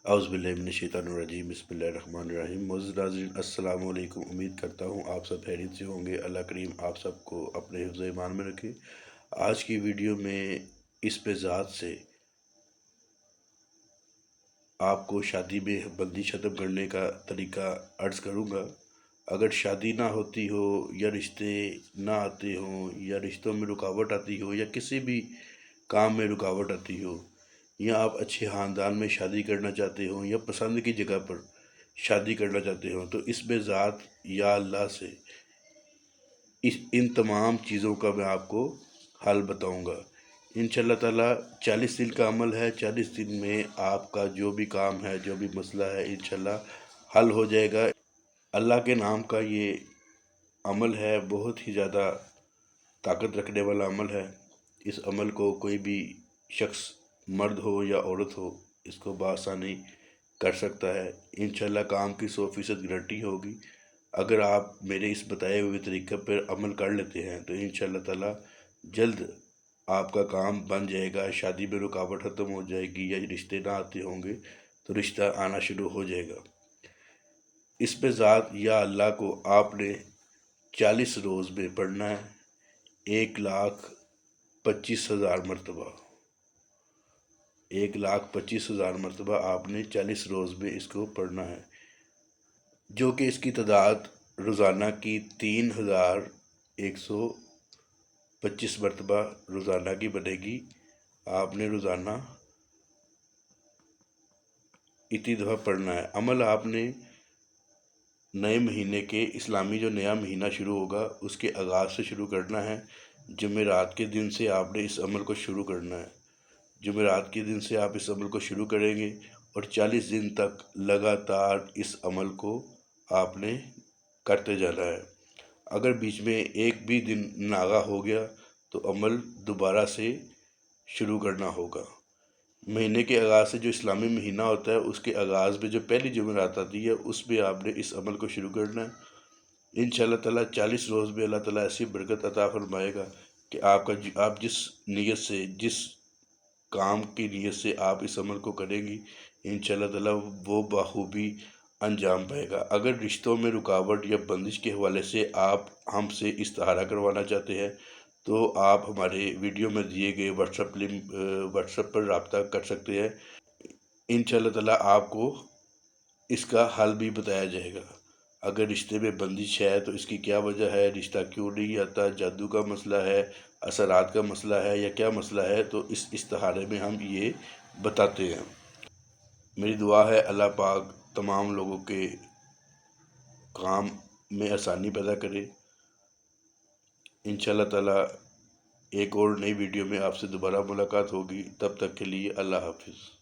اعوذ باللہ من الشیطان الرجیم بسم اللہ الرحمن الرحیم۔ معزز ناظرین السلام علیکم، امید کرتا ہوں آپ سب خیریت سے ہوں گے۔ اللہ کریم آپ سب کو اپنے حفظ ایمان میں رکھے۔ آج کی ویڈیو میں اس پہ ذات سے آپ کو شادی میں بندش ختم کرنے کا طریقہ عرض کروں گا۔ اگر شادی نہ ہوتی ہو یا رشتے نہ آتے ہوں یا رشتوں میں رکاوٹ آتی ہو یا کسی بھی کام میں رکاوٹ آتی ہو، یا آپ اچھے خاندان میں شادی کرنا چاہتے ہوں یا پسند کی جگہ پر شادی کرنا چاہتے ہوں، تو اس بے ذات یا اللہ سے ان تمام چیزوں کا میں آپ کو حل بتاؤں گا۔ انشاءاللہ تعالیٰ 40 دن کا عمل ہے۔ 40 دن میں آپ کا جو بھی کام ہے، جو بھی مسئلہ ہے، انشاءاللہ حل ہو جائے گا۔ اللہ کے نام کا یہ عمل ہے، بہت ہی زیادہ طاقت رکھنے والا عمل ہے۔ اس عمل کو کوئی بھی شخص، مرد ہو یا عورت ہو، اس کو بآسانی کر سکتا ہے۔ انشاءاللہ کام کی 100% گارنٹی ہوگی۔ اگر آپ میرے اس بتائے ہوئے طریقے پر عمل کر لیتے ہیں تو انشاءاللہ تعالیٰ جلد آپ کا کام بن جائے گا، شادی میں رکاوٹ ختم ہو جائے گی، یا رشتے نہ آتے ہوں گے تو رشتہ آنا شروع ہو جائے گا۔ اس پہ ذات یا اللہ کو آپ نے 40 روز میں پڑھنا ہے، 1,25,000 مرتبہ۔ 1,25,000 مرتبہ آپ نے 40 روز میں اس کو پڑھنا ہے، جو کہ اس کی تعداد روزانہ کی 3,125 مرتبہ روزانہ کی بنے گی۔ آپ نے روزانہ اتنی دفعہ پڑھنا ہے۔ عمل آپ نے نئے مہینے کے اسلامی جو نیا مہینہ شروع ہوگا اس کے آغاز سے شروع کرنا ہے۔ جمعرات کے دن سے آپ نے اس عمل کو شروع کرنا ہے۔ جمعرات کے دن سے آپ اس عمل کو شروع کریں گے اور 40 دن تک لگاتار اس عمل کو آپ نے کرتے جانا ہے۔ اگر بیچ میں ایک بھی دن ناغہ ہو گیا تو عمل دوبارہ سے شروع کرنا ہوگا۔ مہینے کے آغاز سے جو اسلامی مہینہ ہوتا ہے اس کے آغاز میں جو پہلی جمعرات آتی ہے اس میں آپ نے اس عمل کو شروع کرنا ہے۔ انشاءاللہ تعالیٰ 40 روز میں اللہ تعالیٰ ایسی برکت عطا فرمائے گا کہ آپ جس نیت سے، جس کام کی نیت سے آپ اس عمل کو کریں گی، انشاءاللہ تعالیٰ وہ بخوبی انجام پائے گا۔ اگر رشتوں میں رکاوٹ یا بندش کے حوالے سے آپ ہم سے استخارہ کروانا چاہتے ہیں تو آپ ہمارے ویڈیو میں دیے گئے واٹس ایپ پر رابطہ کر سکتے ہیں۔ انشاءاللہ تعالیٰ آپ کو اس کا حل بھی بتایا جائے گا۔ اگر رشتے میں بندش ہے تو اس کی کیا وجہ ہے، رشتہ کیوں نہیں آتا، جادو کا مسئلہ ہے، اثرات کا مسئلہ ہے یا کیا مسئلہ ہے، تو اس استخارے میں ہم یہ بتاتے ہیں۔ میری دعا ہے اللہ پاک تمام لوگوں کے کام میں آسانی پیدا کرے۔ انشاءاللہ تعالیٰ ایک اور نئی ویڈیو میں آپ سے دوبارہ ملاقات ہوگی، تب تک کے لیے اللہ حافظ۔